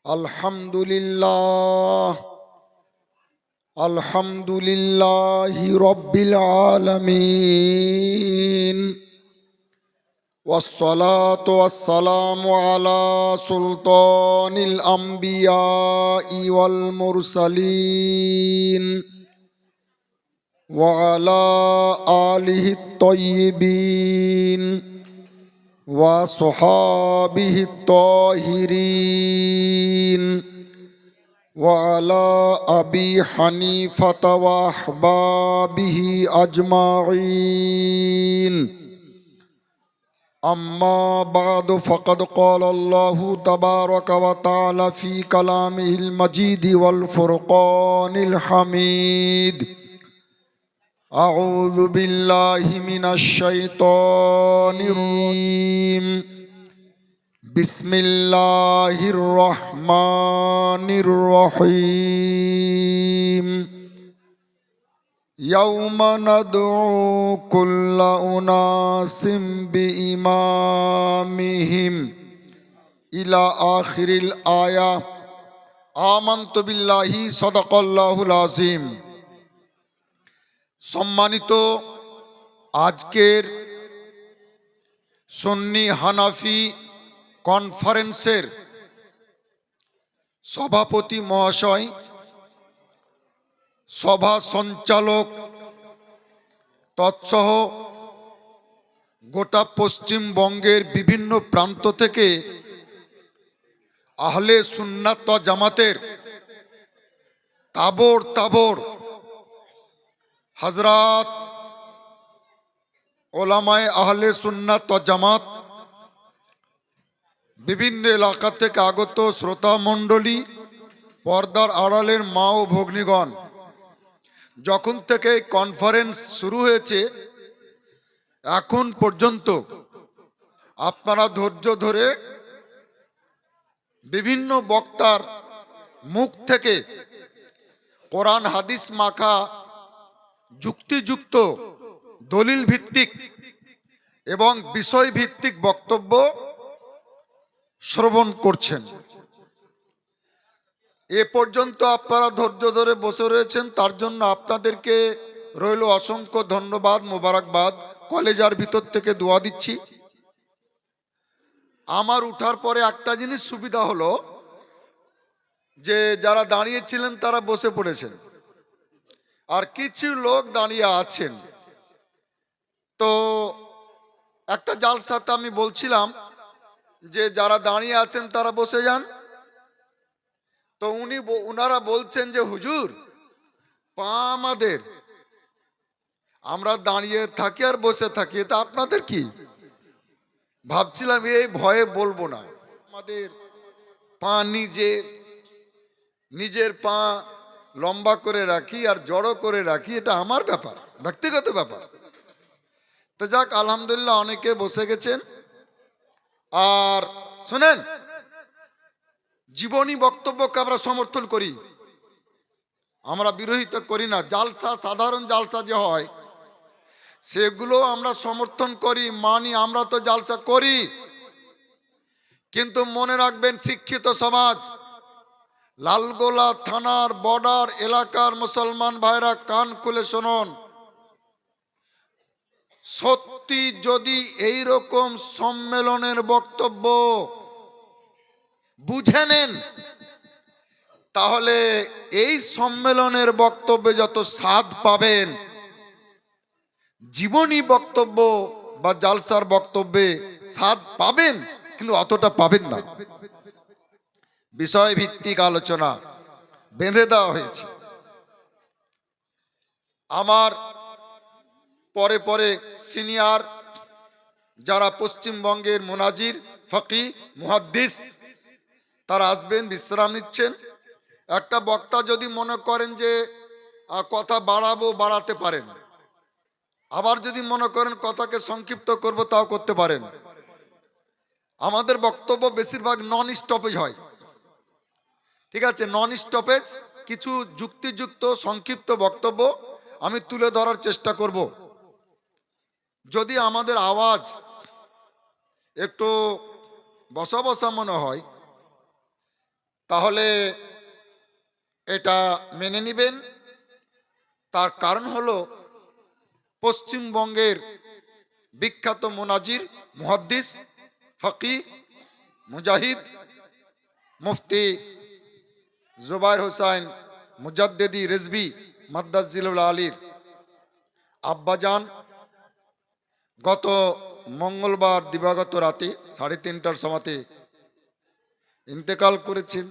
আলহামদুলিল্লাহি রাব্বিল আলামিন والصلاة والسلام على سلطان الأنبياء والمرسلين وعلى آله الطيبين وصحابه الطاهرين وعلى أبي حنيفة وأحبابه أجمعين. أما بعد فقد قال الله تبارك وتعالى في كلامه المجيد والفرقان الحميد: أعوذ بالله من الشيطان الرجيم. بسم الله الرحمن الرحيم. يوم ندعو كل أناس بإمامهم إلى آخر الآية. آمنت بالله صدق الله العظيم. সম্মানিত আজকের সুন্নি হানাফি কনফারেন্সের সভাপতি মহাশয়, সভা সঞ্চালক তৎসহ গোটা পশ্চিমবঙ্গের বিভিন্ন প্রান্ত থেকে আহলে সুন্নাত ওয়াল জামাতের তাবর তাবর হযরত ওলামায়ে আহলে সুন্নাত ওয়াল জামাত, বিভিন্ন এলাকা থেকে আগত শ্রোতা মণ্ডলী, পর্দার আড়ালের মা ও ভগ্নীগণ, যখন থেকে কনফারেন্স শুরু হয়েছে এখন পর্যন্ত আপনারা ধৈর্য ধরে বিভিন্ন বক্তার মুখ থেকে কোরআন হাদিস মাখা যুক্তিযুক্ত দলিল ভিত্তিক এবং বিষয় ভিত্তিক বক্তব্য শ্রবণ করছেন। এ পর্যন্ত আপনারা ধৈর্য ধরে বসে রয়েছেন, তার জন্য আপনাদেরকে রইল অসংখ্য ধন্যবাদ, মোবারকবাদ। কলেজার ভিতর থেকে দোয়া দিচ্ছি। আমার উঠার পরে একটা জিনিস সুবিধা হলো যে যারা দাঁড়িয়েছিলেন তারা বসে পড়েছেন, আর কিছু লোক দাঁড়িয়ে আছেন। তো একটা জালসাতে আমি বলছিলাম যে যারা দাঁড়িয়ে আছেন তারা বসে যান। তো উনারা বলছেন যে হুজুর, পা আমাদের, আমরা দাঁড়িয়ে থাকি আর বসে থাকি, এটা আপনাদের কি? ভাবছিলাম এই ভয়ে বলবো না। আমাদের পা নিজের পা লম্বা করে রাখি আর জড়ো করে রাখি, এটা আমার ব্যাপার, ব্যক্তিগত ব্যাপার। তো যাক, আলহামদুলিল্লাহ অনেকে বসে গেছেন। আর শুনেন, জীবনী বক্তব্যকে আমরা সমর্থন করি, আমরা বিরোধিতা করি না। জালসা, সাধারণ জালসা যে হয় সেগুলো আমরা সমর্থন করি, মানি। আমরা তো জালসা করি, কিন্তু মনে রাখবেন শিক্ষিত সমাজ, লালগোলা থানার বর্ডার এলাকার মুসলমান ভাইরা কান খুলে শুনুন, সত্যি যদি এই রকম সম্মেলনের বক্তব্য বুঝে নেন, তাহলে এই সম্মেলনের বক্তব্যে যত স্বাদ পাবেন, জীবনী বক্তব্য বা জালসার বক্তব্যে স্বাদ পাবেন, কিন্তু অতটা পাবেন না। বিষয় ভিত্তিক আলোচনা বেঁধে দেওয়া হয়েছে। আমার পরে পরে সিনিয়র যারা পশ্চিমবঙ্গের মুনাজির, ফকি, মুহাদ্দিস, তারা আসবেন, বিশ্রাম নিচ্ছেন। একটা বক্তা যদি মনে করেন যে কথা বাড়াতে পারেন, আবার যদি মনে করেন কথাকে সংক্ষিপ্ত করব, তাও করতে পারেন। আমাদের বক্তব্য বেশিরভাগ নন স্টপেজ হয়, ঠিক আছে? নন স্টপেজ, কিছু যুক্তিযুক্ত সংক্ষিপ্ত বক্তব্য আমি তুলে ধরার চেষ্টা করব। যদি আমাদের আওয়াজ একটু বসা বসা মনে হয়, তাহলে এটা মেনে নেবেন। তার কারণ হলো পশ্চিমবঙ্গের বিখ্যাত মুনাজির, মুহাদ্দিস, ফকি, মুজাহিদ, মুফতি জুবায়ের হোসাইন মুজাদ্দেদি রিজভী মাদ্দাজিলুল আলীর আব্বাজান গত মঙ্গলবার দিবাগত রাতে 3:30টার সময়তে ইন্তেকাল করেছেন।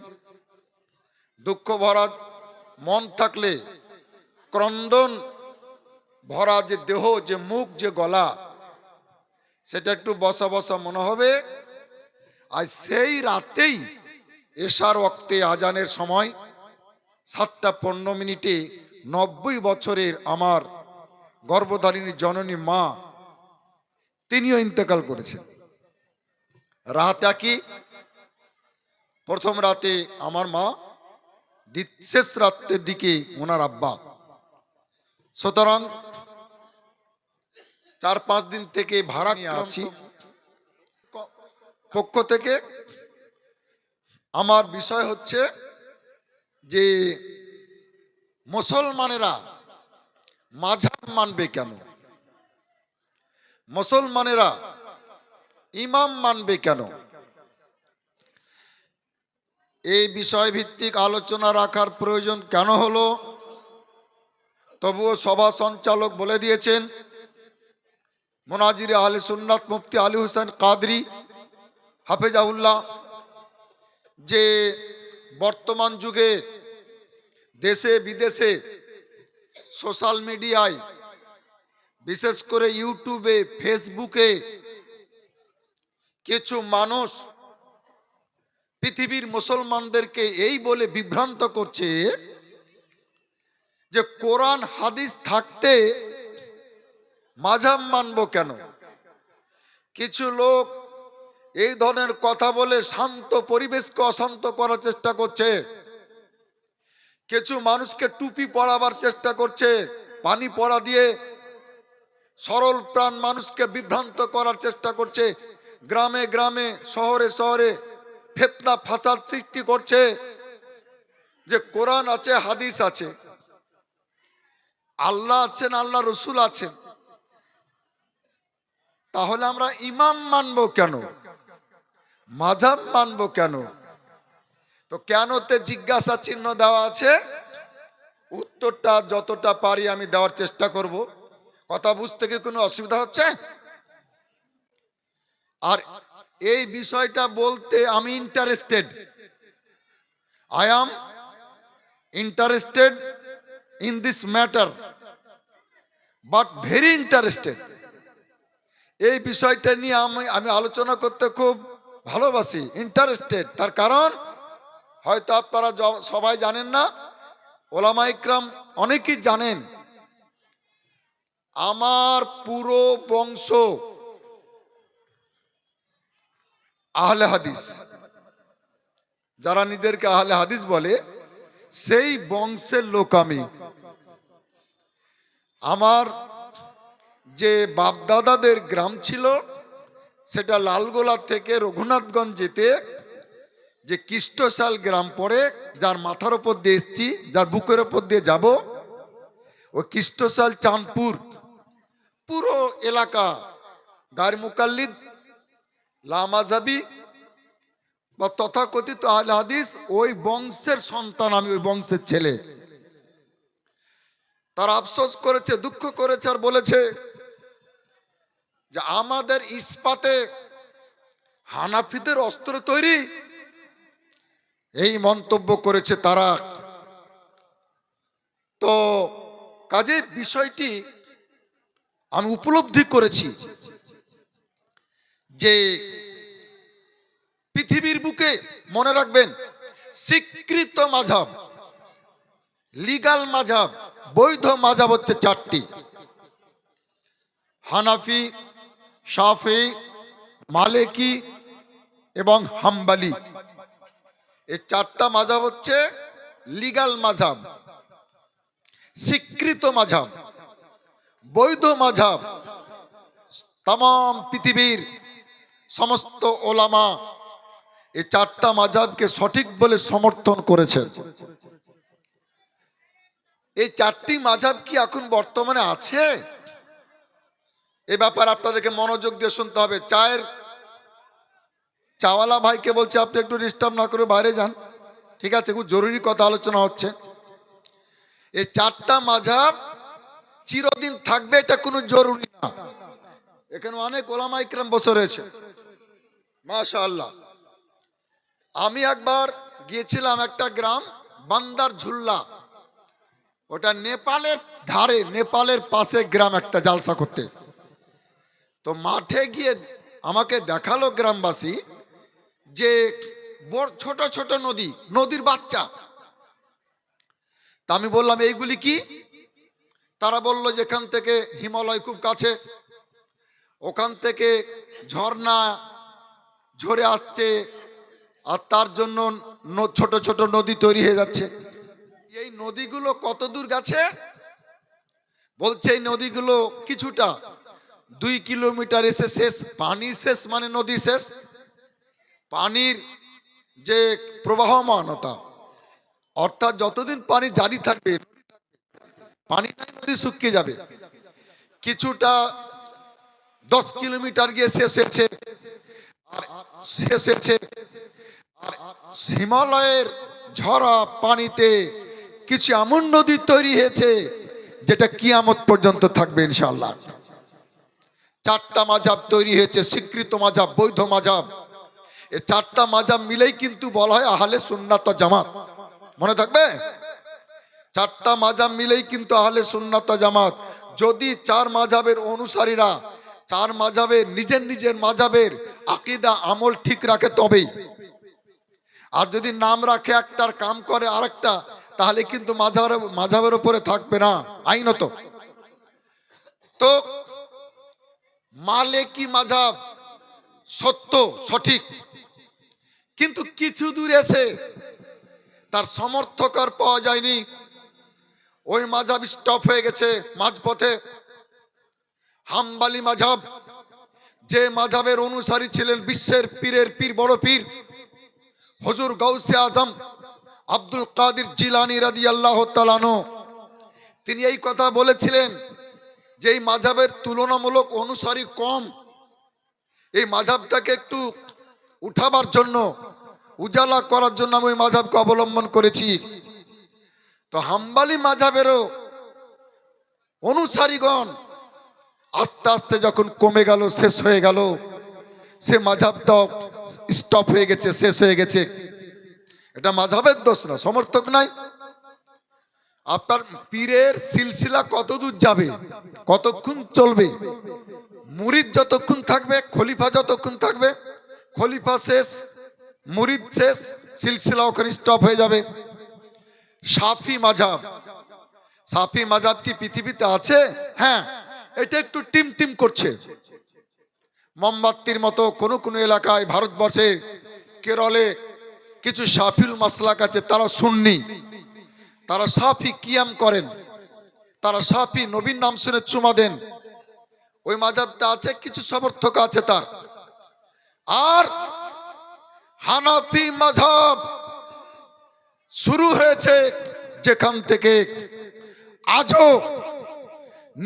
দুঃখ ভরা মন থাকলে, ক্রন্দন ভরা যে দেহ, যে মুখ, যে গলা, সেটা একটু বসা বসা মনে হবে। আর সেই রাতেই এশার ওয়াক্তে আজানের সময় 7:15 90 বছরের আমার গর্ভধারিণী জননী মা, তিনিও ইন্তেকাল করেছেন। রাত একই, প্রথম রাতে আমার মা, শেষ রাতের দিকে ওনার আব্বা। সুতরাং 4-5 দিন থেকে ভাড়া নিয়ে আছি পক্ষ থেকে। আমার বিষয় হচ্ছে যে মুসলমানেরা মাযহাব মানবে কেন, মুসলমানেরা ইমাম মানবে কেন, এই বিষয় ভিত্তিক আলোচনা রাখার প্রয়োজন কেন হলো। তবুও সভা সঞ্চালক বলে দিয়েছেন, মুনাজির আহলে সুন্নাত মুফতি আলী হোসেন কাদরি হাফেজাহুল্লাহ, যে বর্তমান যুগে দেশে বিদেশে সোশ্যাল মিডিয়ায়, বিশেষ করে ইউটিউবে, ফেসবুকে কিছু মানুষ পৃথিবীর মুসলমানদেরকে এই বলে বিভ্রান্ত করছে যে কোরআন হাদিস থাকতে মাযহাব মানব কেন। কিছু লোক এই ধরনের কথা বলে শান্ত পরিবেশকে অশান্ত করার চেষ্টা করছে। কিছু মানুষকে টুপি পরাবার চেষ্টা করছে, পানি পড়া দিয়ে সরল প্রাণ মানুষকে বিভ্রান্ত করার চেষ্টা করছে। গ্রামে গ্রামে, শহরে শহরে ফিতনা ফাসাদ সৃষ্টি করছে যে কোরআন আছে, হাদিস আছে, আল্লাহ আছেন, আল্লাহ রসুল আছেন, তাহলে আমরা ইমাম মানবো কেন, মাযহাব মানবো কেন? তো কেনতে জিজ্ঞাসা চিহ্ন দেওয়া আছে। উত্তরটা যতটা পারি আমি দেওয়ার চেষ্টা করব। কথা বুঝতে কি কোনো অসুবিধা হচ্ছে? আর এই বিষয়টা বলতে আমি interested, I am interested in this matter, but very interested. এই বিষয়টা নিয়ে আমি আলোচনা করতে খুব ভালোবাসি, ইন্টারেস্টেড। তার কারণ হয়তো আপনারা সবাই জানেন না, ওলামা ইকরাম অনেকেই জানেন, আমার পুরো বংশ আহলে হাদিস, যারা নিজেদেরকে আহলে হাদিস বলে, সেই বংশের লোক আমি। আমার যে বাপদাদাদের গ্রাম ছিল সেটা লালগোলা থেকে রঘুনাথগঞ্জ যেতে যে কৃষ্টশাল গ্রাম পড়ে, যার মাথার উপর দিয়ে এসছি, যার বুকের উপর দিয়ে যাব, ওই কৃষ্টশাল চাঁদপুর পুরো এলাকা গায়ের মুকাল্লিদ, লামাজাবি বা তথাকথিত আহলে হাদিস, ওই বংশের সন্তান আমি, ওই বংশের ছেলে। তারা আফসোস করেছে, দুঃখ করেছে, আর বলেছে যে আমাদের ইস্পাতে হানাফিদের অস্ত্র তৈরি, এই মন্তব্য করেছে তারা। তো কাজে বিষয়টি আমি উপলব্ধি করেছি যে পৃথিবীর বুকে, মনে রাখবেন, স্বীকৃত মাযহাব, লিগাল মাযহাব, বৈধ মাযহাব হচ্ছে 4টি: হানাফি, শাফি, মালিকি এবং হাম্বলি। এই 4টা মাযহাব হচ্ছে লিগাল মাযহাব, স্বীকৃত মাযহাব, বৈধ মাযহাব। তাম পৃথিবীর সমস্ত ওলামা এই চারটা মাযহাবকে সঠিক বলে সমর্থন করেছেন। এই চারটি মাযহাব কি এখন বর্তমানে আছে? এ ব্যাপারে আপনাদেরকে মনোযোগ দিয়ে শুনতে হবে। চাওয়ালা ভাইকে বলছে আপনি একটু ডিস্টার্ব না করে বাইরে যান, ঠিক আছে? খুব জরুরি কথা আলোচনা হচ্ছে। এই চারটা মাযহাব চিরদিন থাকবে এটা কোনো জরুরি না। এখানে অনেক ওলামা ইকরাম বসে রয়েছে, মাশাআল্লাহ। আমি একবার গিয়েছিলাম একটা গ্রাম বান্দার ঝুল্লা, ওটা নেপালের ধারে, নেপালের পাশে গ্রাম, একটা জালসা করতে। তো মাঠে গিয়ে আমাকে দেখালো গ্রামবাসী যে ছোট ছোট নদী, নদীর বাচ্চা। তা আমি বললাম এইগুলি কি? তারা বলল যেখান থেকে হিমালয় খুব কাছে, ওখান থেকে ঝর্ণা ঝরে আসছে, আর তার জন্য ছোট ছোট নদী তৈরি হয়ে যাচ্ছে। এই নদীগুলো কত দূর গেছে? বলছে এই নদীগুলো কিছুটা 2 কিলোমিটার এসে শেষ। পানি শেষ মানে নদী শেষ। পানির যে প্রবাহমানতা, অর্থাৎ যতদিন পানি জারি থাকবে, পানি নাই, নদী শুকিয়ে যাবে। কিছুটা 10 কিলোমিটার গিয়ে শেষ হয়েছে। আর হিমালয়ের ঝরা পানিতে কিছু এমন নদী তৈরি হয়েছে যেটা কিয়ামত পর্যন্ত থাকবে ইনশাআল্লাহ। চারটা মাযহাব তৈরি হয়েছে, স্বীকৃত মাযহাব, বৈধ মাযহাব। এই চারটা মাযহাব মিলেই কিন্তু বলা হয় আহলে সুন্নাত ওয়াল জামাত। মনে থাকবে, চারটা মাযহাব মিলেই কিন্তু আহলে সুন্নাত ওয়াল জামাত। যদি চার মাযহাবের অনুসারীরা চার মাযহাবের নিজের নিজের মাযহাবের আকীদা আমল ঠিক রাখে তবেই। আর যদি নাম রাখে একটার কাম করে আরেকটা, তাহলে কিন্তু মাযহাবের উপরে থাকবে না আইনত। তো মালিকি মাযহাব সত্য, সঠিক, কিন্তু কিছু দূর এসে তার সমর্থক আর পাওয়া যায়নি। ওই মাযহাব স্টপ হয়ে গেছে মাঝপথে। হাম্বলি মাযহাব, যে মাযহাবের অনুসারী ছিলেন বিশ্বের পীরের পীর, বড় পীর হুজুর গাউসে আজম আব্দুল কাদের জিলানী রাদিয়াল্লাহু তাআলা আনহু, তিনি এই কথা বলেছিলেন যে এই মাযহাবের তুলনামূলক অনুসারী কম, এই মাযহাবটাকে একটু উঠাবার জন্য, উজালা করার জন্য আমি ওই মাযহাবকে অবলম্বন করেছি। তো হাম্বলি মাযহাবেরও অনুসারীগণ আস্তে আস্তে যখন কমে গেল, শেষ হয়ে গেল, সে মাযহাবটা স্টপ হয়ে গেছে, শেষ হয়ে গেছে। এটা মাযহাবের দোষ না, সমর্থক নাই। আপনার পীরের সিলসিলা কতদূর যাবে, কতক্ষণ চলবে? মুরিদ যতক্ষণ থাকবে, খলিফা যতক্ষণ থাকবে, খলিফা শেষ, মুরিদ শেষ, সিলসিলা ওখানে স্টপ হয়ে যাবে। শাফি মাযহাব, শাফি মাযহাব কি পৃথিবীতে আছে? হ্যাঁ, এটা একটু টিম টিম করছে। মোমবাতির মতো কোন কোন এলাকায়, ভারতবর্ষে কেরলে কিছু শাফিউল মাসলাক আছে, তারা সুন্নি, তারা শাফি কিয়াম করেন, তারা শাফি নবীর নাম শুনে চুমা দেন। ওই মাযহাবটা আছে, কিছু সমর্থক আছে তার। আর হানাফি মাযহাব শুরু হয়েছে যেখান থেকে আজও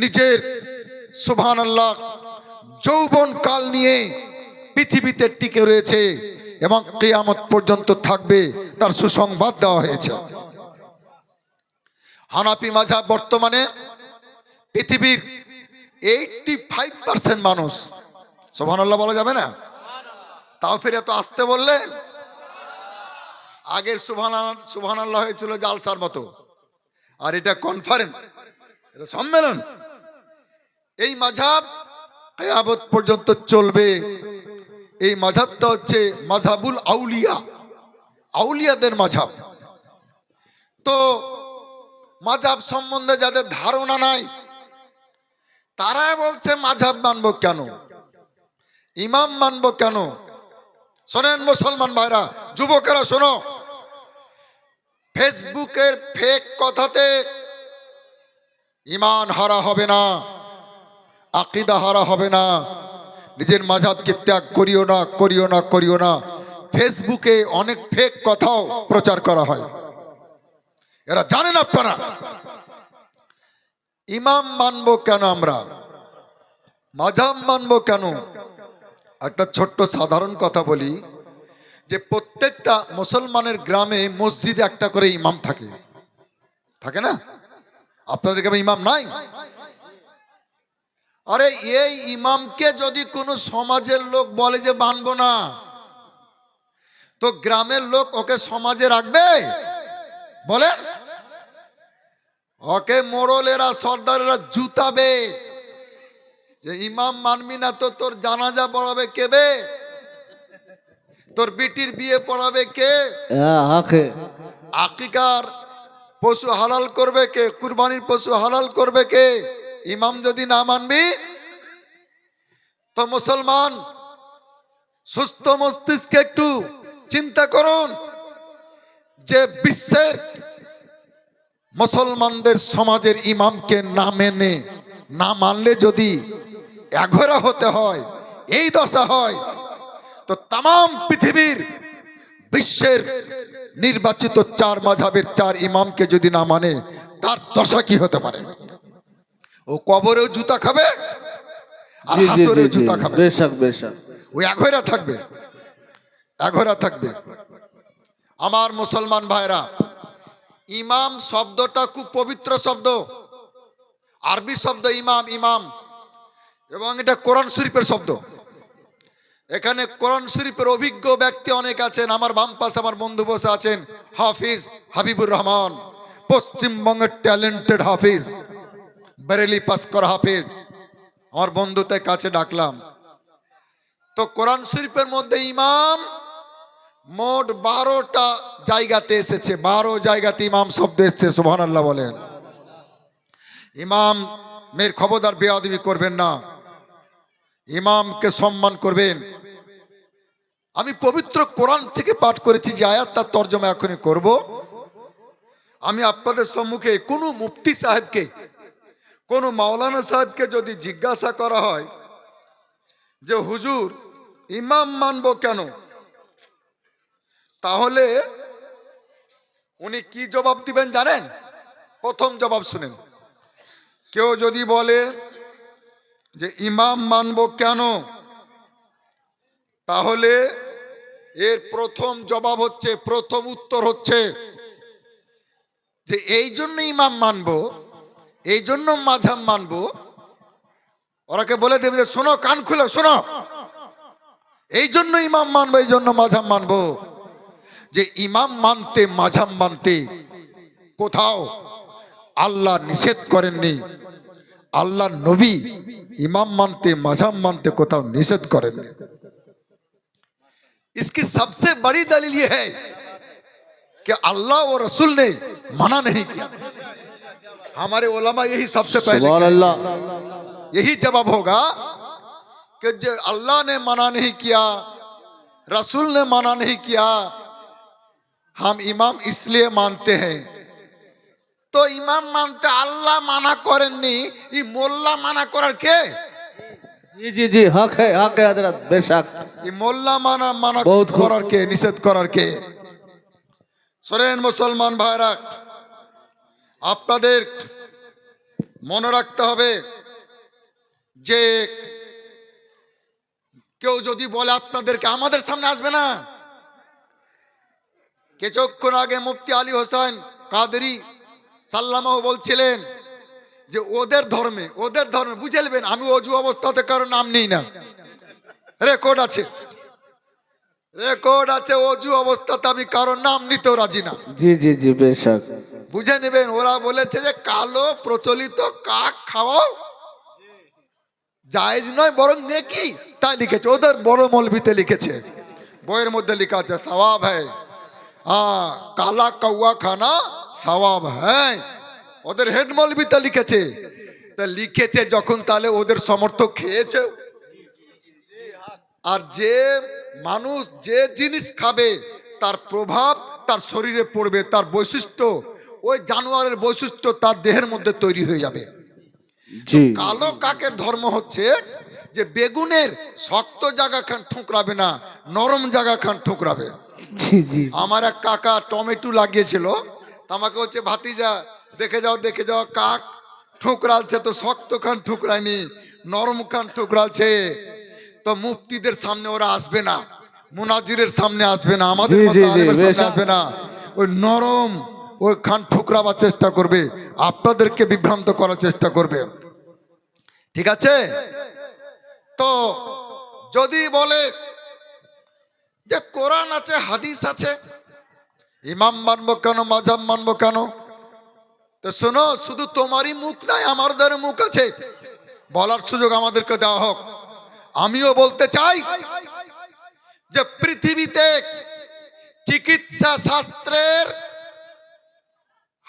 নিজের সুবহানাল্লাহ যৌবন কাল নিয়ে পৃথিবীতে টিকে রয়েছে এবং কিয়ামত পর্যন্ত থাকবে, তার সুসংবাদ দেওয়া হয়েছে। হানাফি মাযহাব বর্তমানে পৃথিবীর 85% মানুষ, সুবহানাল্লাহ বলা যাবে না? তাও ফিরে এত আসতে বললেন? আগের সুবহানাল্লাহ হয়েছিল জালসার মতো, আর এটা কনফারেন্স, এটা সম্মেলন। এই মাযহাব কিয়ামত পর্যন্ত চলবে। এই মাযহাবটা হচ্ছে মাযহাবুল আউলিয়া, আউলিয়াদের মাযহাব। তো মাযহাব সম্বন্ধে যাদের ধারণা নাই, তারা বলছে মাযহাব মানবো কেন, ইমাম মানবো কেন? শোনেন মুসলমান ভাইরা, যুবকেরা শোনো, ফেসবুকের ফেক কথাতে ঈমান হারা হবে না, আকীদা হারা হবে না। নিজের মাযহাবকে ত্যাগ করিও না, করিও না, করিও না। ফেসবুকে অনেক ফেক কথাও প্রচার করা হয়। এরা জানেন আপনারা ইমাম মানবো কেন, আমরা মাযহাব মানবো কেন? একটা ছোট্ট সাধারণ কথা বলি, যে প্রত্যেকটা মুসলমানের গ্রামে মসজিদে একটা করে ইমাম থাকে, থাকে না? আপনাদের গ্রামে ইমাম নাই? আরে এই ইমামকে যদি কোনো সমাজের লোক বলে যে মানবো না, তো গ্রামের লোক ওকে সমাজে রাখবে? বলেন, ওকে মোড়লেরা সর্দারেরা জুতাবে যে ইমাম মানবি না তো তোর জানাজা পড়াবে কে বে? তোর বিটির বিয়ে পড়াবে কে? আকিকার পশু হালাল করবে কে? কুরবানির পশু হালাল করবে কে? ইমাম যদি না মানবি, তো মুসলমান সুস্থ মস্তিষ্কে একটু চিন্তা করুন, যে বিশ্বের মুসলমানদের সমাজের ইমামকে না মেনে না মানলে যদি এঘরা হতে হয়, এই দশা হয়, তো তাম পৃথিবীর বিশ্বের নির্বাচিত 4 মাযহাবের 4 ইমামকে যদি না মানে, তার দশা কি হতে পারে? ও কবরেও জুতা খাবে আর হাসরেও জুতা খাবে। বেশক বেশক ও এঘরা থাকবে, এঘরা থাকবে। আমার মুসলমান ভাইরা, ইমাম শব্দটা খুব পবিত্র শব্দ, আরবি শব্দ ইমাম, ইমাম, এবং এটা কোরআন শরীফের শব্দ। এখানে কোরআন শরীফের অভিজ্ঞ ব্যক্তি অনেক আছেন। আমার বাম পাশে আমার বন্ধু বসে আছেন হাফিজ হাবিবুর রহমান, পশ্চিমবঙ্গের ট্যালেন্টেড হাফিজ, বেরেলি পাস করা হাফিজ। আমার বন্ধুতে কাছে ডাকলাম, তো কোরআন শরীফের মধ্যে ইমাম মোট 12টা জায়গাতে এসেছে, 12 জায়গাতে ইমাম শব্দ এসেছে। সুবহানাল্লাহ বলেন। ইমাম মের খবরদার বেয়াদবি করবেন না, ইমামকে সম্মান করবেন। আমি পবিত্র কোরআন থেকে পাঠ করেছি যে আয়াত, তার তর্জমা এখনই করব। আমি আপনাদের সম্মুখে কোনো মুফতি সাহেবকে, কোনো মাওলানা সাহেবকে যদি জিজ্ঞাসা করা হয় যে হুজুর ইমাম মানবো কেন, তাহলে উনি কি জবাব দিবেন জানেন? প্রথম জবাব শুনেন। কেউ যদি বলে যে ইমাম মানবো কেন, তাহলে এর প্রথম জবাব হচ্ছে, প্রথম উত্তর হচ্ছে যে এই জন্য ইমাম মানবো, এই জন্য মাযহাব মানবো। ওরাকে বলে দেবে যে শোনো, কান খুলে শোনো, এই জন্য ইমাম মানবো, এই জন্য মাযহাব মানবো। যে ইমাম মানতে মাযহাব মানতে কোথাও আল্লাহ নিষেধ করেননি, আল্লাহ নবী इमाम मानते मजहब मानते कोताव निषेध करेंगे। इसकी सबसे बड़ी दलील ये है कि अल्लाह और रसूल ने मना नहीं किया। हमारे उलमा यही सबसे पहले यही जवाब होगा कि जो अल्लाह ने मना नहीं किया, रसूल ने मना नहीं किया, हम इमाम इसलिए मानते हैं। तो इमाम मानते अल्लाह मना करेंनी, ये मोल्ला मना करार के? जी जी जी हक है हजरत, बेशक। ये मोल्ला मना करार के, निषेध करार के। শোনেন মুসলমান ভাইরা, আপনাদের মনে রাখতে হবে যে কেউ যদি বলে আপনাদেরকে, আমাদের সামনে আসবে না। কিছুক্ষণ আগে মুফতি আলী হোসেন কাদেরী সাল্লামাও বলছিলেন যে ওদের ধর্মে বুঝে নেবেন, আমি অজু অবস্থাতে কারো নাম নেই না, রেকর্ড আছে, রেকর্ড আছে, অজু অবস্থাতে আমি কারো নাম নিতেও রাজি না। জি জি জি বেশক, বুঝে নেবেন। ওরা বলেছে যে কালো প্রচলিত কাক খাওয়াও জায়েজ নয়, বরং নেকি, তাই লিখেছে। ওদের বড় মৌলভিতে লিখেছে, বইয়ের মধ্যে লেখা আছে সওয়াব হ্যায়, কালা কৌয়া খানা সওয়াব হ্যায়। ওদের হেড মৌলভিতে লিখেছে। তা লিখেছে যখন, তাহলে ওদের সমর্থক খেয়েছে। আর যে মানুষ যে জিনিস খাবে তার প্রভাব তার শরীরে পড়বে, তার বৈশিষ্ট্য, ওই জানোয়ারের বৈশিষ্ট্য তার দেহের মধ্যে তৈরি হয়ে যাবে। কালো কাকের ধর্ম হচ্ছে যে বেগুনের শক্ত জায়গা ঠুকরাবে না, নরম জায়গা খান ঠুকরাবে। জি জি আমার এক কাকা টমেটো লাগিয়েছিল, তা আমাকে হচ্ছে ভাতিজা দেখে যাও কাক ঠুকরালছে, তো শক্ত খান ঠুকরায়নি, নরম খান ঠুকরালছে। তো মুফতিদের সামনে ওরা আসবে না, মুনাজিরের সামনে আসবে না, আমাদের জি, মতো জি, জি, আলেমের সামনে বেশ। আসবে না, ওই নরম ওই খান ঠুকরাবার চেষ্টা করবে, আপনাদেরকে বিভ্রান্ত করার চেষ্টা করবে। ঠিক আছে? তো যদি বলে যে কোরআন আছে, হাদিস আছে, ইমাম মানবো কেন, মাযহাব মানবো কেন? তো শোনো, শুধু তোমারই মুখ নাই, আমাদের মুখ আছে, বলার সুযোগ আমাদেরকে দেওয়া হোক। আমিও বলতে চাই যে পৃথিবীতে চিকিৎসা শাস্ত্রের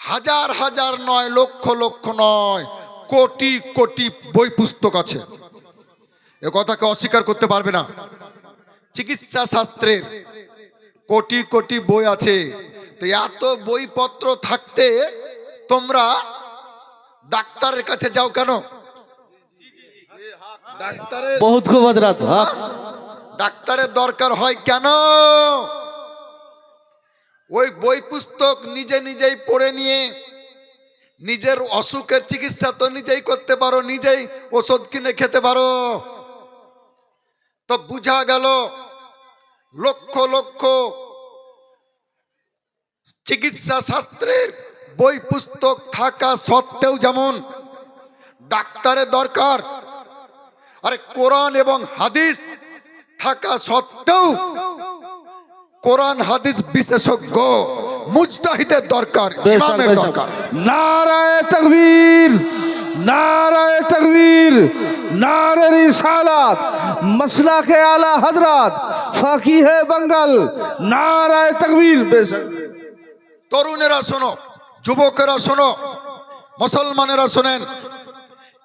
হাজার হাজার নয়, লক্ষ লক্ষ নয়, কোটি কোটি বই পুস্তক আছে, এ কথাকে অস্বীকার করতে পারবে না। চিকিৎসা শাস্ত্রের কোটি কোটি বই আছে, তো এত বইপত্র থাকতে তোমরা ডাক্তারের কাছে যাও কেন? ডাক্তারের বহুত খুব হযরত হক। ডাক্তারের দরকার হয় কেন? ওই বই পুস্তক নিজেই পড়ে নিয়ে নিজের অসুখের চিকিৎসা তো নিজেই করতে পারো, নিজেই ওষুধ কিনে খেতে পারো। তো বুঝা গেল লক্ষ লক্ষ চিকিৎসা শাস্ত্রের বই পুস্তক থাকা সত্ত্বেও যেমন ডাক্তারের দরকার, আরে কোরআন এবং হাদিস থাকা সত্ত্বেও কোরআন হাদিস বিশেষজ্ঞ মুজতাহিদের দরকার, ইমামের দরকার। নারায়ে তাকবীর, নারায়ে তাকবীর, নারে রিসালাত, মাসলাকে আলা হযরত ফাকিহে বাঙ্গাল, নারায়ে তাকবীর। বেশক তরুণেরা শোনো, যুবকেরা শোনো, মুসলমানেরা শোনেন,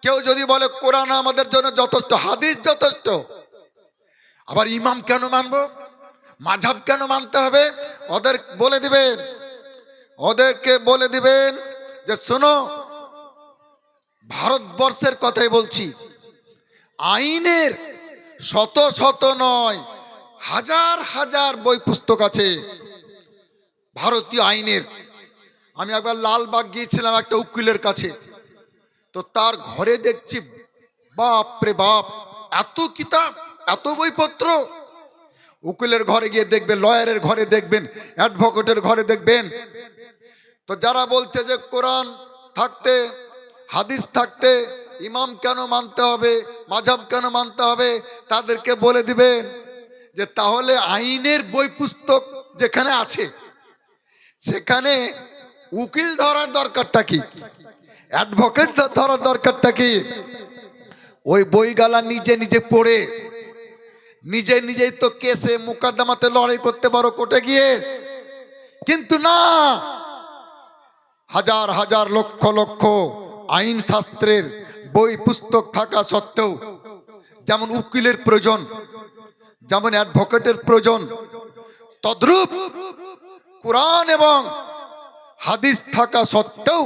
কেউ যদি বলে কোরআন আমাদের জন্য যথেষ্ট, হাদিস যথেষ্ট, আবার ইমাম কেন মানবো, মাযহাব কেন মানতে হবে? ওদেরকে বলে দিবেন যে শোনো, ভারতবর্ষের কথাই বলছি, আইনের শত শত নয়, হাজার হাজার বই পুস্তক আছে ভারতীয় আইনের। আমি একবার লালবাগ গিয়েছিলাম একটা উকিলের কাছে, তো তার ঘরে দেখছি বাপ রে বাপ, এত কিতাব, এত বইপত্র। উকিলের ঘরে গিয়ে দেখবেন, লয়ারের ঘরে দেখবেন, অ্যাডভোকেটের ঘরে দেখবেন। তো যারা বলছে যে কোরআন থাকতে, হাদিস থাকতে ইমাম কেন মানতে হবে, মাযহাব কেন মানতে হবে, তাদেরকে বলে দিবেন যে তাহলে আইনের বই পুস্তক যেখানে আছে সেখানে উকিল ধরার দরকারটা কি, অ্যাডভোকেট ধরার দরকারটা কি? ওই বইগালা নিজে পড়ে নিজেই তো কেসে মুকদ্দমাতে লড়াই করতে পারো কোর্টে গিয়ে, কিন্তু না, হাজার হাজার লক্ষ লক্ষ আইন শাস্ত্রের বই পুস্তক থাকা সত্ত্বেও যেমন উকিলের প্রয়োজন, যেমন অ্যাডভোকেটের প্রয়োজন, তদ্রূপ কোরআন এবং হাদিস থাকা সত্ত্বেও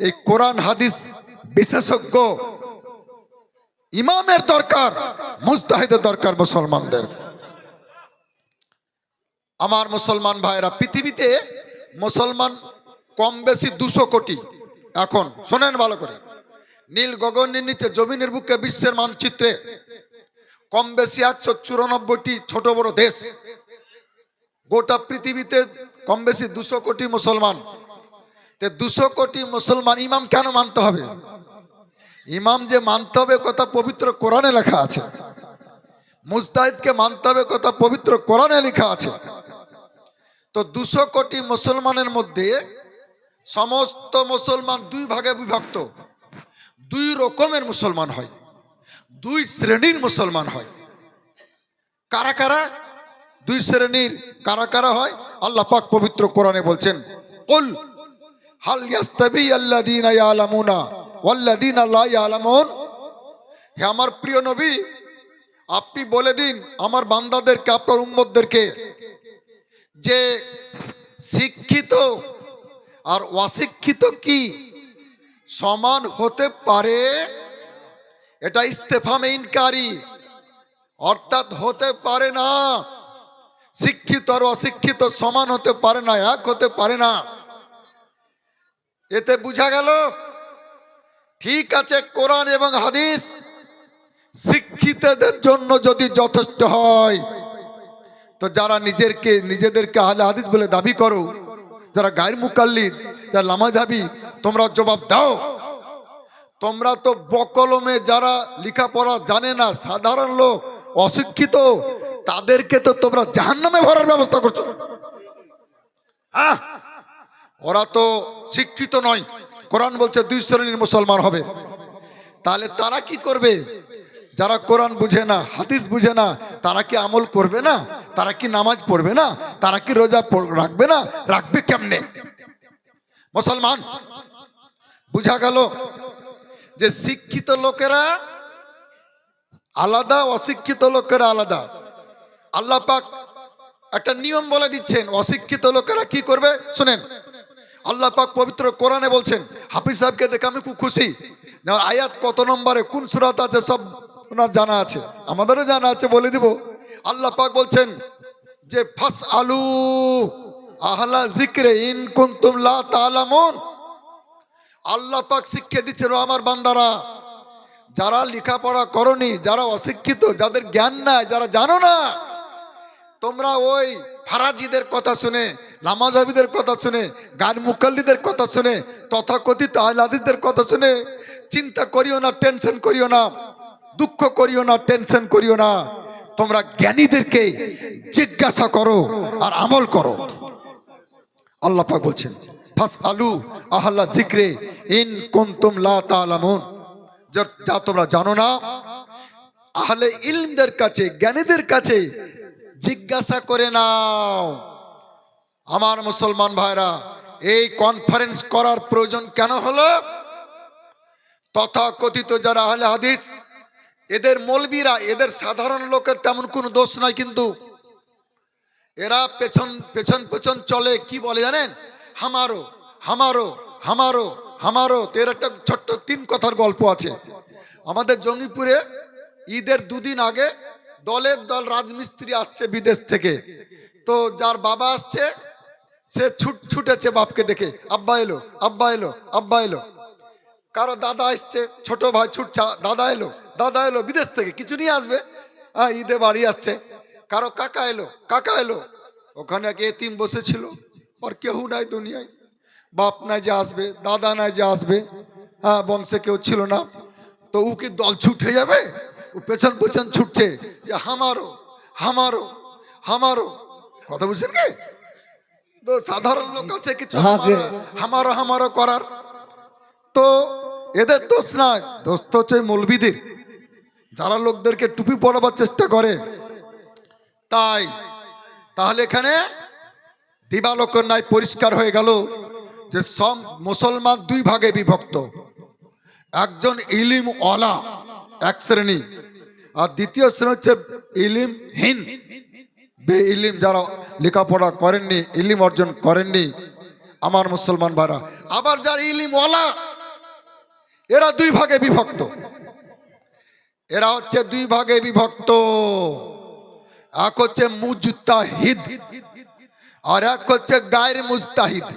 এই কোরআন হাদিস বিশেষজ্ঞ ইমামের দরকার, মুজতাহিদের দরকার মুসলমানদের। আমার মুসলমান ভাইরা, পৃথিবীতে মুসলমান কম বেশি 200 কোটি। এখন শোনেন ভালো করে, নীল গগনের নিচে জমিনের বুকে বিশ্বের মানচিত্রে কম বেশি 194টি ছোট বড় দেশ, গোটা পৃথিবীতে কম বেশি 200 কোটি মুসলমান। 200 কোটি মুসলমান ইমাম কেন মানতে হবে? ইমাম যে মানতে হবে কথা পবিত্র কোরআনে লেখা আছে, মুজতাহিদকে মানতে হবে কথা পবিত্র কোরআনে লেখা আছে। তো 200 কোটি মুসলমানের মধ্যে সমস্ত মুসলমান দুই ভাগে বিভক্ত, দুই রকমের মুসলমান হয়, দুই শ্রেণীর মুসলমান হয়। কারা কারা দুই শ্রেণীর, কারা কারা হয়? আল্লাহ পাক পবিত্র কোরআনে বলছেন, কুল হাল ইয়াস্তাবি আল্লাযীনা ইয়ালামুনা ওয়াল্লাযীনা লা ইয়ালামুন। হে আমার প্রিয় নবী, আপনি বলে দিন আমার বান্দাদেরকে, আপনার উম্মতদেরকে, যে শিক্ষিত আর অশিক্ষিত কি সমান হতে পারে? এটা ইস্তেফামে ইনকারি, অর্থাৎ হতে পারে না, শিক্ষিত আর অশিক্ষিত সমান হতে পারে না, এক হতে পারে না। এতে বোঝা গেল, ঠিক আছে কোরআন এবং হাদিস শিক্ষিতদের জন্য যদি যথেষ্ট হয়, তো যারা নিজেদেরকে আহলে হাদিস বলে দাবি করো, যারা গায়ের মুকাল্লিদ, যারা লামাঝাবি, তোমরা জবাব দাও। তোমরা তো বকলমে যারা লেখাপড়া জানে না, সাধারণ লোক, অশিক্ষিত, তাদেরকে তো তোমরা জাহান্নামে ভরার ব্যবস্থা করছো। ওরা তো শিক্ষিত নয়। কোরআন বলছে দুই শ্রেণীর মুসলমান হবে। তাহলে তারা কি করবে? যারা কোরআন বুঝে না, হাদিস বুঝে না, তারা কি আমল করবে না? তারা কি নামাজ পড়বে না? তারা কি রোজা রাখবে না? রাখবে কেমনে? মুসলমান বুঝা গেল যে শিক্ষিত লোকেরা আলাদা, অশিক্ষিত লোকেরা আলাদা। আল্লাহ পাক একটা নিয়ম বলে দিচ্ছেন, অশিক্ষিত লোকেরা কি করবে শুনেন। আল্লাহ পাক পবিত্র কোরআনে বলছেন, হাফিজ সাহেবকে দেখে আমি খুব খুশি। আয়াত কত নম্বরে কোন সূরাতে আছে সব ওনার জানা আছে, আমাদেরও জানা আছে, বলে দিব। আল্লাহ পাক বলছেন যে ফাসআলু আহলা যিকরি ইন কুনতুম লা তা'লামুন। আল্লাহ পাক শিক্ষা দিচ্ছেন, ও আমার বান্দারা, যারা লেখাপড়া করনি, যারা অশিক্ষিত, যাদের জ্ঞান নাই, যারা জানো না, তোমরা ওই ফারাজিদের কথা শুনে, নামাজাবিদের কথা শুনে, গান মুকাল্লিদের কথা শুনে, তথাকথিত আহলে হাদিসদের কথা শুনে চিন্তা করিও না, টেনশন করিও না, দুঃখ করিও না, টেনশন করিও না। তোমরা জ্ঞানীদেরকে জিজ্ঞাসা করো আর আমল করো। আল্লাহ পাক বলছেন ফাসআলু আহলা যিকরি ইন কুনতুম লা তা'লামুন। যা তোমরা জানো না, আহলে ইলমদের কাছে, জ্ঞানীদের কাছে জিজ্ঞাসা করে নাও। আমার মুসলমান ভাইরা, এই কনফারেন্স করার প্রয়োজন কেন হলো? তথাকথিত যারা আহলে হাদিস, এদের মৌলবীরা, এদের সাধারণ লোকের তেমন কোনো দোষ নাই, কিন্তু এরা পেছন পেছন পেছন চলে। কি বলে জানেন? হামারো হামারো হামারো হামারো। এর একটা ছোট্ট 3 কথার গল্প আছে। আমাদের জঙ্গিপুরে ঈদের 2 দিন আগে দলের দল রাজমিস্ত্রি আসছে বিদেশ থেকে। তো যার বাবা আসছে, সে ছুটেছে বাপকে দেখে, আব্বা এলো, আব্বা এলো, আব্বা এলো। কারো দাদা আসছে, ছোট ভাই ছুটছে, দাদা এলো, দাদা এলো, বিদেশ থেকে কিছু নিয়ে আসবে, ঈদে বাড়ি আসছে। কারো কাকা এলো, কাকা এলো। ওখানে এক এতিম বসেছিল, ওর কেউ নাই দুনিয়ায়, বাপ নাই যে আসবে, দাদা নাই যে আসবে, বংশে কেউ ছিল না। তো ও কি দল ছুটে যাবে? ও পেছন পেছন ছুটছে যে হামারো হামারো হামারো। কথা বুঝছেন কি? তো সাধারণ লোক আছে কিছু হামারো হামারো করার। তো এদের দোষ নাই, দোষ তো হচ্ছে মৌলবীদের, যারা লোকদেরকে টুপি পরাবার চেষ্টা করে। তাহলে এখানে দিবালোকের নাই পরিষ্কার হয়ে গেল যে সব মুসলমান 2 ভাগে বিভক্ত। একজন ইলিম ওয়ালা, এক শ্রেণী, আর দ্বিতীয় শ্রেণী হচ্ছে ইলিমহীন, বেইলিম, যারা লেখাপড়া করেননি, ইলিম অর্জন করেননি। আমার মুসলমান ভাইরা, আবার যারা ইলিম ওয়ালা, এরা 2 ভাগে বিভক্ত। এরা হচ্ছে 2 ভাগে বিভক্ত। এক হচ্ছে মুজতাহিদ আর এক হচ্ছে গায়র মুজতাহিদ।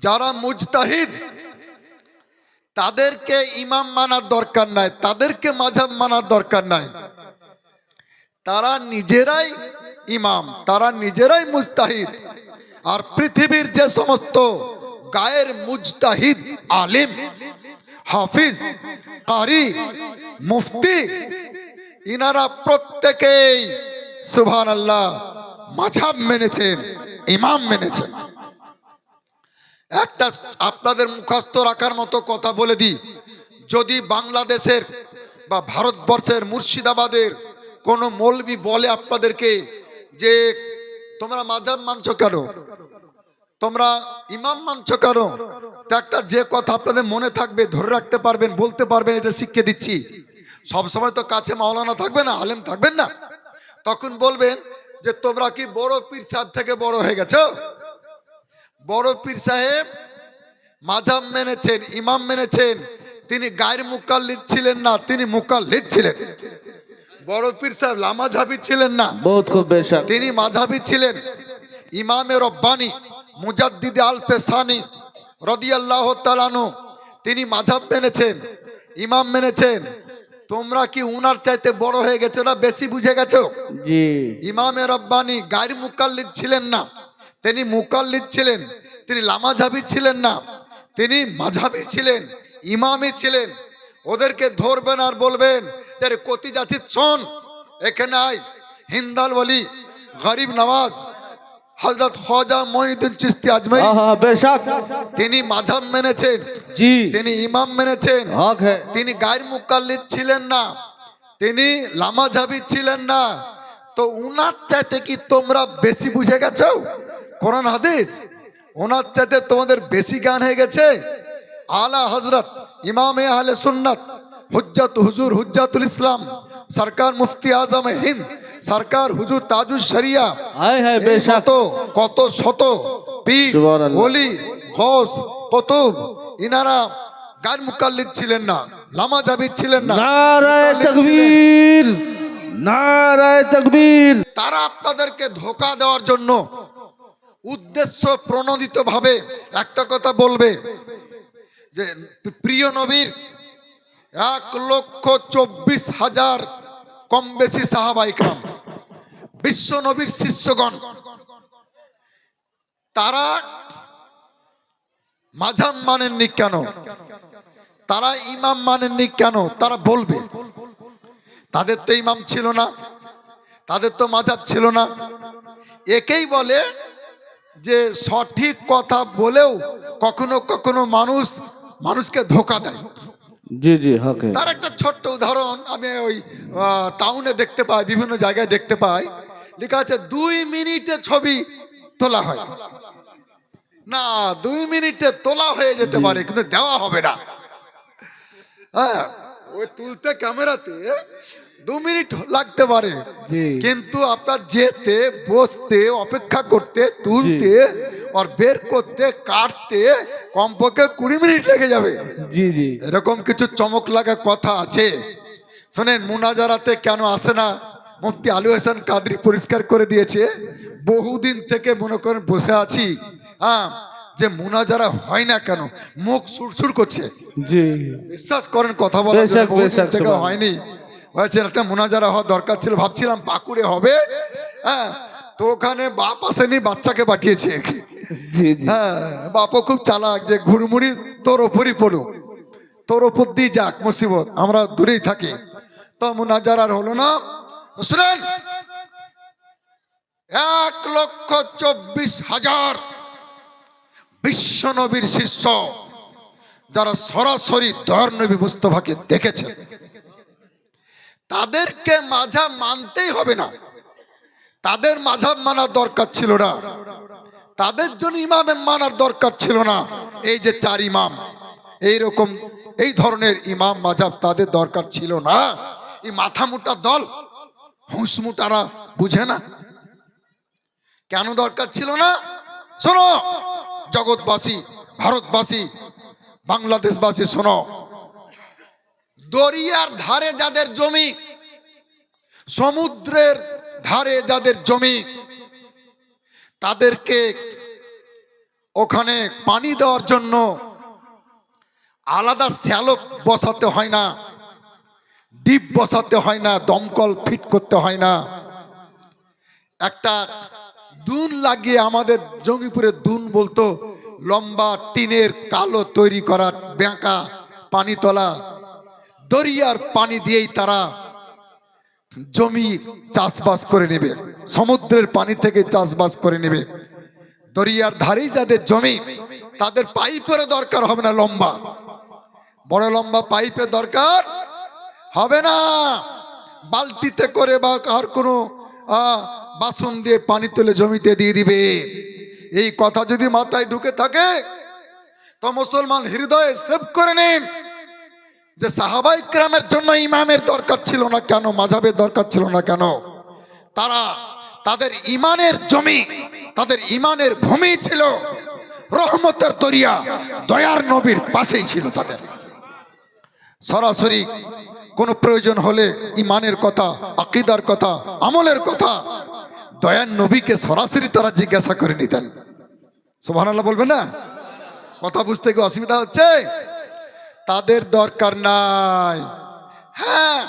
যারা মুজতাহিদ, তাদেরকে ইমাম মানার দরকার নাই, তাদেরকে মাযহাব মানার দরকার নাই। তারা নিজেরাই ইমাম, তারা নিজেরাই মুজতাহিদ। আর পৃথিবীর যে সমস্ত গায়ের মুজতাহিদ, আলিম, হাফিজ, কারি, মুফতি, ইনারা প্রত্যেকেই সুবহানাল্লাহ মাযহাব মেনেছেন, ইমাম মেনেছেন। একটা আপনাদের মুখস্থ রাখার মতো কথা বলে দিই, যদি বাংলাদেশের বা ভারতবর্ষের মুর্শিদাবাদের কোন মৌলবি বলে আপনাদেরকে যে তোমরা মাযহাব মানছো কেন, তোমরা ইমাম মানছো কেন, তো একটা যে কথা আপনাদের মনে থাকবে, ধরে রাখতে পারবেন, বলতে পারবেন, এটা শিখিয়ে দিচ্ছি। সবসময় তো কাছে মাওলানা থাকবে না, আলেম থাকবেন না, তখন বলবেন যে তোমরা কি বড় পীর সাহেব থেকে বড় হয়ে গেছো? বড় পীর সাহেব মাযহাব মেনেছেন, ইমাম মেনেছেন, তিনি গায়ের মুকাল্লিদ ছিলেন না, তিনি মুকাল্লিদ ছিলেন। বড় পীর সাহেব লামাঝাবি ছিলেন না, बहुत खूब बेशक তিনি মাঝাবি ছিলেন। ইমামে রব্বানি মুজাদ্দিদে আল পেসানি রাদিয়াল্লাহু তাআলা আনহু তিনি মাঝাব মেনেছেন, ইমাম মেনেছেন। তোমরা কি উনার চাইতে বড় হয়ে গেছো না বেশি বুঝে গেছো? जी ইমামে রব্বানি গায়ের মুকাল্লিদ ছিলেন না, তিনি মুকাল্লিদ ছিলেন। তিনি লামাঝাবি ছিলেন না, তিনি মাঝাবি ছিলেন, ইমামই ছিলেন। ওদেরকে ধরবেন আর বলবেন যে কতি যাচ্ছি শোন, এখানে আয়। হিন্দাল ওয়ালি গরিব নওয়াজ হযরত খ্বাজা মঈনুদ্দিন চিশতি আজমেরি हाँ हाँ बेशक তিনি মাঝাব মেনেছেন, जी তিনি ইমাম মেনেছেন। हक है তিনি গায়ের মুকাল্লিদ ছিলেন না, তিনি লামাঝাবি ছিলেন না। তো উনার চাইতে কি তোমরা বেশি বুঝে গেছো কোরআন হাদিস? ওনার চাইতে তোমাদের বেশি জ্ঞান হয়ে গেছে? আলা হযরত ইমামে আহলে সুন্নাত হুজ্জাত হুজুর হুজ্জাতুল ইসলাম সরকার মুফতি আজম হিন্দ সরকার হুজুর তাজুল শরিয়া हाय हाय এই बेशक কত কত শত পীর সুবহানাল্লাহ। ওলি গৌস কুতুব ইনারা গায়ের মুকাল্লিদ ছিলেন না, লামাঝাবি ছিলেন না, नाराए মুকাল্লিদ ছিলেন। तकबीर नाराए तकबीर তারা আপনাদেরকে ধোঁকা দেওয়ার জন্য উদ্দেশ্য প্রণোদিত ভাবে একটা কথা বলবে যে প্রিয় নবীর 1,24,000 কম বেশি সাহাবা ইকরাম বিশ্ব নবীর শিষ্যগণ তারা মাঝাব মানেননি কেন, তারা ইমাম মানেননি কেন? তারা বলবে তাদের তো ইমাম ছিল না, তাদের তো মাঝাব ছিল না। একেই বলে যে সঠিক কথা বলেও কখনো কখনো মানুষকে ধোকা দেয়। जी जी हक है তার একটা ছোট্ট উদাহরণ আমি ওই টাউনে দেখতে পাই, বিভিন্ন জায়গায় দেখতে পাই, লেখা আছে 2 মিনিটে ছবি তোলা হয়। না, 2 মিনিটে তোলা হয়ে যেতে পারে কিন্তু দেওয়া হবে না। হ্যাঁ, ওই তুলতে ক্যামেরাতে 2 মিনিট লাগতে পারে, जी কিন্তু আপনার যেতে বসতে অপেক্ষা করতে তুলতে আর বের করতে কাটতে কমপক্ষে 20 মিনিট লেগে যাবে। जी जी এরকম কিছু চমক লাগা কথা আছে। শোনেন, মুনাজারাতে কেন আসে না মুফতি আলী হোসেন কাদরি পরিষ্কার করে দিয়েছে। বহুদিন থেকে মনে করেন বসে আছি, হ্যাঁ, যে মুনাজারা হয় না কেন, মুখ সুরসুর করছে। जी বিশ্বাস করেন কথা বলার জন্য বেশক, বহুদিন বেশক, থেকে সুবহান। হয়নি। হয়েছে একটা মুনাজারা হওয়া দরকার ছিল, ভাবছিলাম পাকুড়ে হবে, হ্যাঁ, তো ওখানে বাপ আসেনি, বাচ্চাকে পাঠিয়েছে। जी जी হ্যাঁ, বাপও খুব চালাক যে ঘুরমুড়ি তোর ওপরই পড়ুক, তোর ওপর দিয়ে যাক মুসিবত, আমরা দূরেই থাকি। তো মুনাজারা আর হলো না। শুনেন, 1,24,000 বিশ্ব নবীর শিষ্য যারা সরাসরি দয়ার নবী মুস্তফাকে দেখেছেন, তাদেরকে মাঝাব মানতেই হবে না, তাদের মাঝাব মানার দরকার ছিল না, তাদের জন্য ইমামের মানার দরকার ছিল না। এই যে 4 ইমাম, এইরকম এই ধরনের ইমাম মাঝাব তাদের দরকার ছিল না। এই মাথা মোটা দল হুঁসমুটারা বুঝে না কেন দরকার ছিল না। শোনো জগৎবাসী, ভারতবাসী, বাংলাদেশবাসী, শোনো, দরিয়ার ধারে যাদের জমি, সমুদ্রের ধারে যাদের জমি, তাদেরকে ওখানে পানি দেওয়ার জন্য আলাদা শ্যালো বসাতে হয় না, ডিপ বসাতে হয় না, দমকল ফিট করতে হয় না। একটা দুন লাগিয়ে, আমাদের জঙ্গিপুরে দুন বলতো লম্বা টিনের কালো তৈরি করা বেঁকা পানি তোলা, দরিয়ার পানি দিয়েই তারা জমি চাষবাস করে নেবে, সমুদ্রের পানি থেকে চাষবাস করে নেবে। দরিয়ার ধারেই যাদের জমি, তাদের পাইপের দরকার হবে না, লম্বা বড় লম্বা পাইপের দরকার হবে না। বালতিতে করে বা আর কোনো বাসন দিয়ে পানি তুলে জমিতে দিয়ে দিবে। এই কথা যদি মাথায় ঢুকে থাকে তো মুসলমান হৃদয়ে সেভ করে নিন যে সাহাবাই কেরামের জন্য ইমামের দরকার ছিল না কেন, মাযহাবের দরকার ছিল না কেন? তারা তাদের ইমানের জমি, তাদের ইমানের ভূমি ছিল রহমতের দরিয়া, দয়ার নবীর পাশেই ছিল তাদের। সরাসরি কোনো প্রয়োজন হলে ইমানের কথা, আকীদার কথা, আমলের কথা দয়ার নবীকে সরাসরি তারা জিজ্ঞাসা করে নিতেন। সুবহানাল্লাহ বলবেন না? কথা বুঝতে কি অসুবিধা হচ্ছে? তাদের দরকার নাই। হ্যাঁ,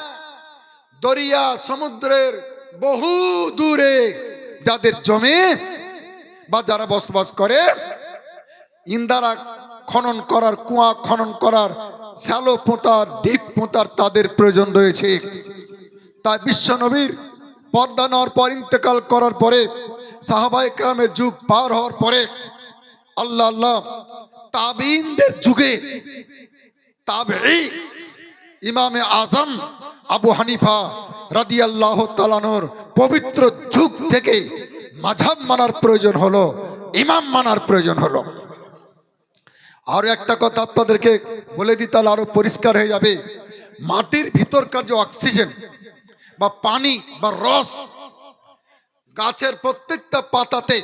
দরিয়া সমুদ্রের বহু দূরে যাদের জমি বা যারা বসবাস করে, ইন্দারা খনন করার, কুয়া খনন করার, শ্যালো পোঁতার, ডিপ পোঁতার তাদের প্রয়োজন রয়েছে। তাই বিশ্ব নবীর পর্দা নেওয়ার পর, ইন্তেকাল করার পরে, সাহাবায়ে কেরামের যুগ পার হওয়ার পরে আল্লাহ আল্লাহ তাবিঈনদের যুগে তাবেঈ ইমামে আজম আবু হানিফা রাদিয়াল্লাহু তাআলা আনহুর পবিত্র যুগ থেকে মাযহাব মানার প্রয়োজন হলো, ইমাম মানার প্রয়োজন হলো। আর একটা কথা আপনাদেরকে বলে দিই, তাহলে আরো পরিষ্কার হয়ে যাবে। মাটির ভিতরকার যে অক্সিজেন বা পানি বা রস গাছের প্রত্যেকটা পাতাতে,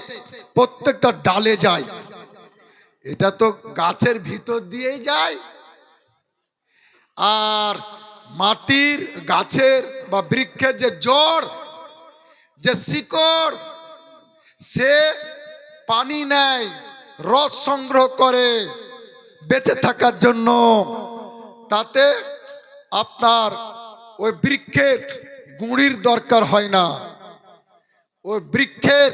প্রত্যেকটা ডালে যায়। এটা তো গাছের ভিতর দিয়েই যায়। আর মাটির, গাছের বা বৃক্ষের যে জড়, যে শিকড়, সে পানি নেয়, রস সংগ্রহ করে বেঁচে থাকার জন্য। তাতে আপনার ওই বৃক্ষের গুঁড়ির দরকার হয় না, ওই বৃক্ষের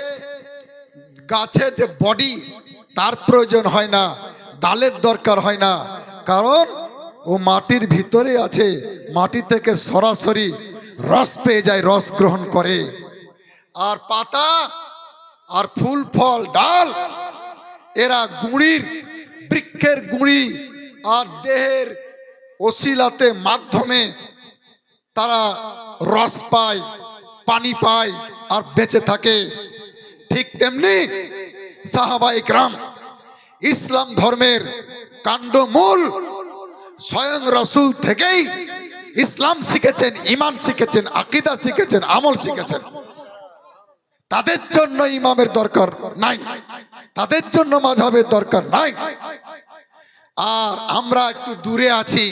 গাছের যে বডি তার প্রয়োজন হয় না, ডালের দরকার হয় না, কারণ ও মাটির ভিতরে আছে। মাটি থেকে সরাসরি রস পেয়ে যায়, রস গ্রহণ করে। আর পাতা আর ফুল ফল ডাল এরা গুঁড়ির, বৃক্ষের গুঁড়ি আর দেহের ওসিলাতে মাধ্যমে তারা রস পায়, পানি পায় আর বেঁচে থাকে। ঠিক তেমনি সাহাবায়ে কেরাম ইসলাম ধর্মের কাণ্ডমূল স্বয়ং রাসূল থেকেই ইসলাম শিখেছেন, ঈমান শিখেছেন, আকীদা শিখেছেন, আমল শিখেছেন। তাদের জন্য ইমামের দরকার নাই, তাদের জন্য মাযহাবের দরকার নাই। আর আমরা একটু দূরে আছি,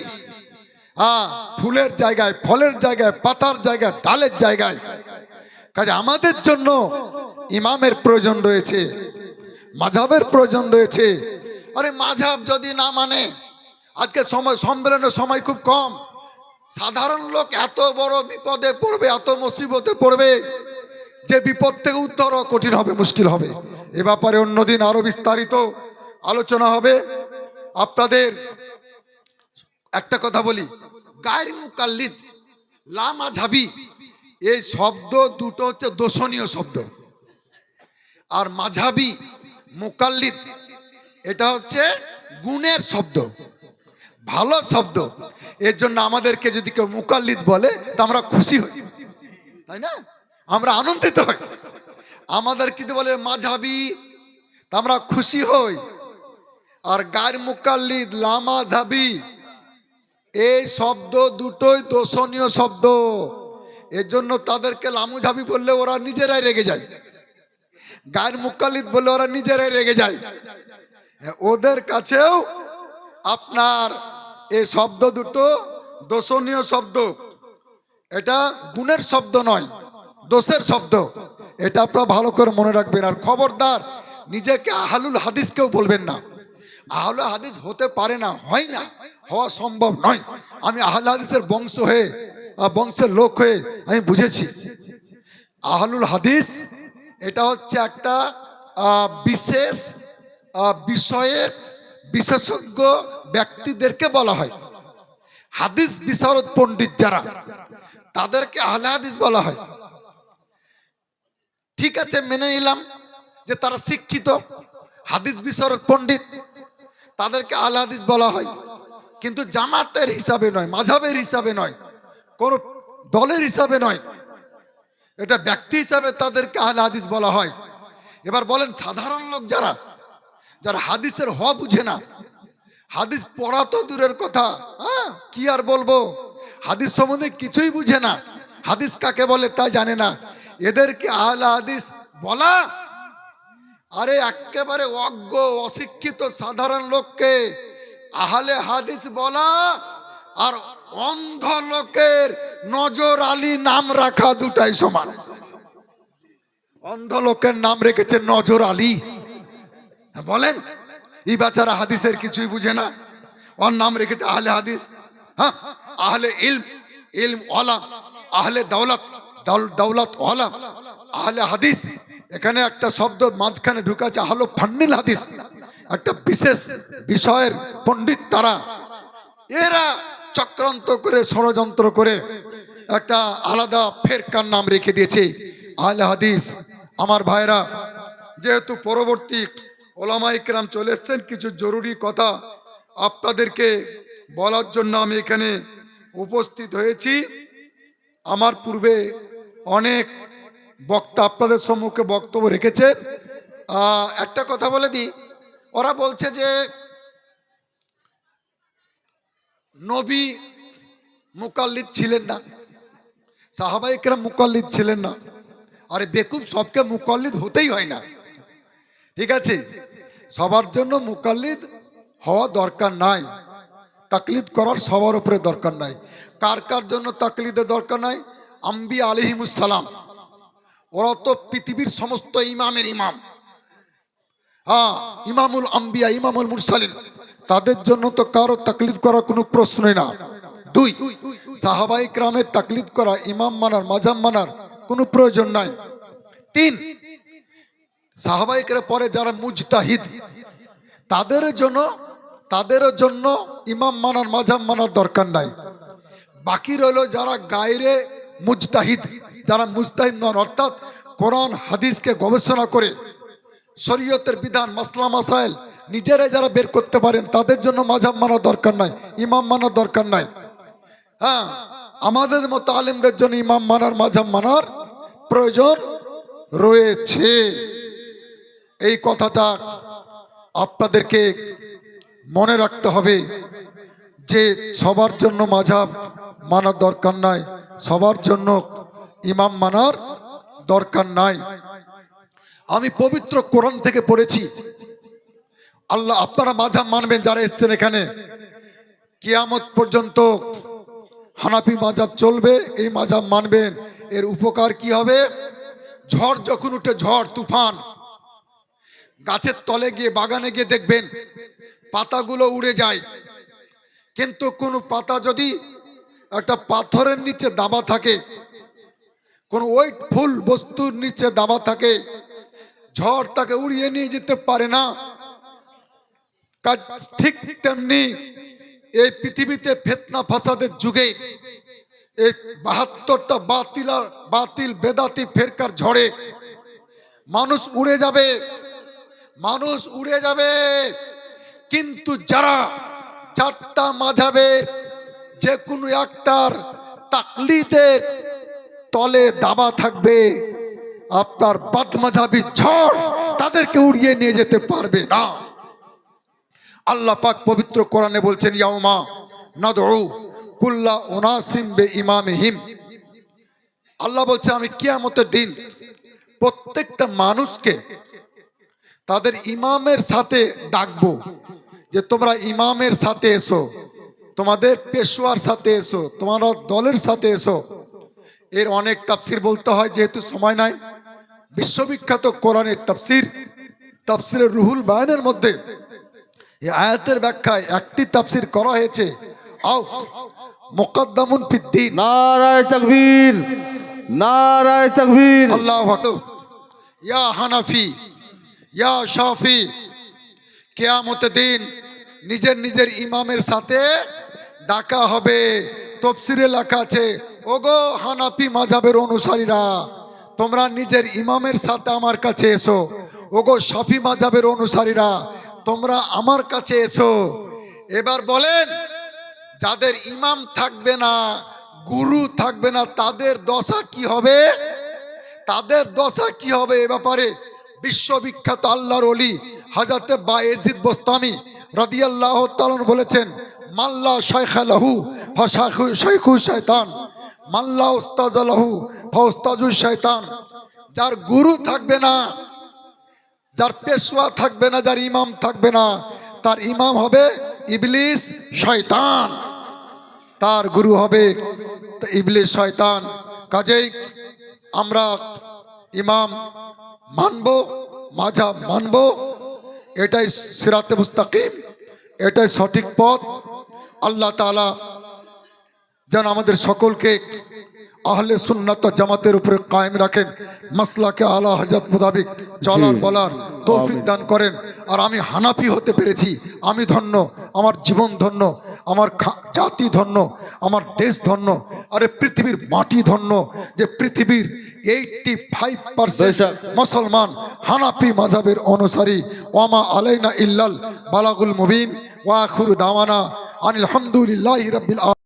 ফুলের জায়গায়, ফলের জায়গায়, পাতার জায়গায়, ডালের জায়গায়। কাজে আমাদের জন্য ইমামের প্রয়োজন রয়েছে, মাযহাবের প্রয়োজন রয়েছে। আরে মাযহাব যদি না মানে, আজকে সময়, সম্মেলনের সময় খুব কম, সাধারণ লোক এত বড় বিপদে পড়বে, এত মুসিবতে পড়বে যে বিপদ থেকে উদ্ধার কঠিন হবে, মুশকিল হবে। এ ব্যাপারে অন্যদিন আরো বিস্তারিত আলোচনা হবে। আপনাদের একটা কথা বলি, গায়র মুকাল্লিদ, লা মাযহাবি, এই শব্দ দুটো হচ্ছে দোষণীয় শব্দ। আর মাযহাবি, মুকাল্লিদ, এটা হচ্ছে গুণের শব্দ, ভালো শব্দ। এর জন্য আমাদেরকে যদি কেউ মুকাল্লিদ বলে তা আমরা খুশি হই, তাই না? আমরা আনন্দিত হই। আমাদের কিন্তু বলে মাযহাবি, তা আমরা খুশি হই। আর গায়র মুকাল্লিদ, লা মাযহাবি, এই শব্দ দুটোই দোষণীয় শব্দ। এর জন্য তাদেরকে লামুঝাবি বললে ওরা নিজেরাই রেগে যায়, গায়র মুকাল্লিদ বললে ওরা নিজেরাই রেগে যায়। ওদের কাছেও আপনার এই শব্দ দুটো দোষণীয় শব্দ, এটা গুণের শব্দ নয়, দোষের শব্দ। এটা আপনারা ভালো করে মনে রাখবেন। আর খবরদার নিজেকে আহলুল হাদিস কেউ বলবেন না। আহলুল হাদিস হতে পারে না, হয় না, হওয়া সম্ভব নয়। আমি আহলুল হাদিসের বংশ হয়ে, বংশের লোক হয়ে আমি বুঝেছি, আহলুল হাদিস এটা হচ্ছে একটা বিশেষ বিষয়ের বিশেষজ্ঞ ব্যক্তিদেরকে বলা হয়। হাদিস বিশারদ পণ্ডিত যারা, তাদেরকে আহলে হাদিস বলা হয়। ঠিক আছে, মেনে নিলাম যে তারা শিক্ষিত, হাদিস বিশারদ পণ্ডিত, তাদেরকে আহলে হাদিস বলা হয়। কিন্তু জামাতের হিসাবে নয়, মাযহাবের হিসাবে নয়, কোন দলের হিসাবে নয়, এটা ব্যক্তি হিসাবে তাদেরকে আহলে হাদিস বলা হয়। এবার বলেন, সাধারণ লোক যারা, যারা হাদিসের হওয়া বুঝে না, হাদিস পড়া তো দূরের কথা, কি আর বলবো, হাদিস সম্বন্ধে কিছুই বুঝে না, হাদিস কাকে বলে তা জানে না, এদেরকে আহলে হাদিস বলা? আরে একেবারে অজ্ঞ, অশিক্ষিত সাধারণ লোককে আহলে হাদিস বলা আর অন্ধ লোকের নজর আলী নাম রাখা দুটাই সমান। অন্ধ লোকের নাম রেখেছে নজর আলী। বলেন, এই বেচারা হাদিসের কিছুই বুঝে না, ওর নাম রেখেছে আহলে হাদিস। হ্যাঁ, আহলে ইলম, ইলম ওয়ালা, আহলে দৌলত, দৌলত ওয়ালা, আহলে হাদিস। এখানে একটা শব্দ মাঝখানে ঢুকাছে আহলে ফান্নিল হাদিস, একটা বিশেষ বিষয়ের পণ্ডিত তারা। এরা চক্রান্ত করে ষড়যন্ত্র করে একটা আলাদা ফেরকার নাম রেখে দিয়েছে আহলে হাদিস। আমার ভাইরা, যেহেতু পরবর্তী ওলামা ইকরাম চলে এসছেন, কিছু জরুরি কথা আপনাদেরকে বলার জন্য আমি এখানে উপস্থিত হয়েছি। আমার পূর্বে অনেক বক্তা আপনাদের সম্মুখে বক্তব্য রেখেছে। একটা কথা বলে দিই, ওরা বলছে যে নবী মুকাল্লিদ ছিলেন না, সাহাবায়ে কেরাম মুকাল্লিদ ছিলেন না। আরে বেকুব, সবকে মুকাল্লিদ হতেই হয় না, ঠিক আছে? সবার জন্য মুকাল্লিদ হওয়া দরকার নাই, তাকলিদ করার সবার উপরে দরকার নাই। কার কার জন্য তাকলিদের দরকার নাই? আম্বিয়া আলাইহিমুস সালাম, ওরা তো পৃথিবীর সমস্ত ইমামের ইমাম। হ্যাঁ, ইমামুল আম্বিয়া, ইমামুল মুরসালিন, তাদের জন্য তো কারো তাকলিদ করার কোনো প্রশ্নই না। দুই, সাহাবায়ে কেরামের তাকলিদ করা, ইমাম মানার, মাযহাব মানার কোনো প্রয়োজন নাই। তিন, সাহাবায়ে কেরাম পরে যারা মুজতাহিদ, তাদের জন্য ইমাম মানার, মাযহাব মানার দরকার নাই। বাকি রইল যারা গায়রে মুজতাহিদ, যারা মুজতাহিদ নন, অর্থাৎ কোরআন হাদিসকে গবেষণা করে শরীয়তের বিধান, মাসলা মাসাইল নিজেরাই যারা বের করতে পারেন, তাদের জন্য মাযহাব মানার দরকার নাই, ইমাম মানার দরকার নাই। হ্যাঁ, আমাদের মতো আলেমদের জন্য ইমাম মানার, মাযহাব মানার প্রয়োজন রয়েছে। এই কথাটা আপনাদেরকে মনে রাখতে হবে যে সবার জন্য মাযহাব মানার দরকার নাই, সবার জন্য ইমাম মানার দরকার নাই। আমি পবিত্র কোরআন থেকে পড়েছি, আল্লাহ, আপনারা মাযহাব মানবেন যারা এসছেন এখানে, কিয়ামত পর্যন্ত হানাফি মাযহাব চলবে, এই মাযহাব মানবেন। এর উপকার কি হবে? ঝড় যখন উঠে, ঝড় তুফান, গাছের তলে গিয়ে, বাগানে গিয়ে দেখবেন পাতাগুলো উড়ে যায়, কিন্তু কোন পাতা যদি একটা পাথরের নিচে দাবা থাকে, কোন ওয়েটফুল বস্তুর নিচে দাবা থাকে, ঝড় তাকে উড়িয়ে নিয়ে যেতে পারে না। ঠিক তেমনি এই পৃথিবীতে ফিতনা ফাসাদের যুগে এই 72টা বাতিল বেদাতি ফেরকার ঝড়ে মানুষ উড়ে যাবে, মানুষ উড়ে যাবে। কিন্তু যারা চারটা মাযহাবের যে কোনো একটার তাকলিদের তলে দাবা থাকবে, আপনার বাদমাযহাবী ঝড় তাদেরকে উড়িয়ে নিয়ে যেতে পারবে না। আল্লাহ পাক পবিত্র কোরআনে বলছেন, ইয়াউমা নাদউ কুল্লা উনাসিম বিইমামিহিম। আল্লাহ বলছে, আমি কিয়ামতের দিন প্রত্যেকটা মানুষকে তাদের ইমামের সাথে ডাকবো, যে তোমরা ইমামের সাথে এসো, তোমাদের পেশোয়ার সাথে এসো, তোমরা দলের সাথে এসো। এর অনেক তাফসির বলতে হয়, যেহেতু সময় নাই। বিশ্ববিখ্যাত কোরআনের তাফসির, তাফসিরে রুহুল বায়ানের মধ্যে এই আয়াতের ব্যাখ্যায় একটি তাফসির করা হয়েছে, আও মুকদ্দামুন ফিদ্দিন। নারায়ে তাকবীর, নারায়ে তাকবীর। আল্লাহু আকবার। ইয়া হানাফি, ইয়া শাফি, কিয়ামতের দিন নিজের নিজের ইমামের সাথে ডাকা হবে। তাফসিরে লেখা আছে, ওগো হানাফি মাযহাবের অনুসারীরা, তোমরা নিজের ইমামের সাথে আমার কাছে এসো। ওগো শাফি মাযহাবের অনুসারীরা, তোমরা আমার কাছে এসো। এবার বলেন, যাদের ইমাম থাকবে না, গুরু থাকবে না, তাদের দশা কি হবে? তাদের দশা কি হবে? এ ব্যাপারে বিশ্ববিখ্যাত আল্লাহর ওলি হযরত বায়েজিদ বোস্তামি রাদিয়াল্লাহু তাআলা বলেছেন, মাল্লা শাইখা লাহু ফাশাইখু শয়তান, মাল্লা উস্তাজা লাহু ফাউস্তাজু শয়তান। যার গুরু থাকবে না, যার পেশওয়া থাকবে না, যার ইমাম থাকবে না, তার ইমাম হবে ইবলিস, শয়তান। তার গুরু হবে ইবলিস শয়তান। কাজেই আমরা ইমাম মানব, মাযহাব মানব, এটাই সিরাতে মুস্তাকিম, এটাই সঠিক পথ। আল্লাহ তাআলা যেন আমাদের সকলকে আহলে সুন্নাত ওয়াল জামাতের উপরে কায়েম রাখেন, মাসলাকে আলা হযরত মোতাবেক চলার বলার তৌফিক দান করেন। আর আমি হানাফি হতে পেরেছি, আমি ধন্য, আমার জীবন ধন্য, আমার জাতি ধন্য, আমার দেশ ধন্য, আরে পৃথিবীর মাটি ধন্য যে পৃথিবীর 85% মুসলমান হানাফি মাযহাবের অনুসারী। ওয়ামা আলাইনা ইল্লাল বালাগুল মুবিন ওয়া আখিরু দাওয়ানা আনিল হামদুলিল্লাহি রাব্বিল আলামিন।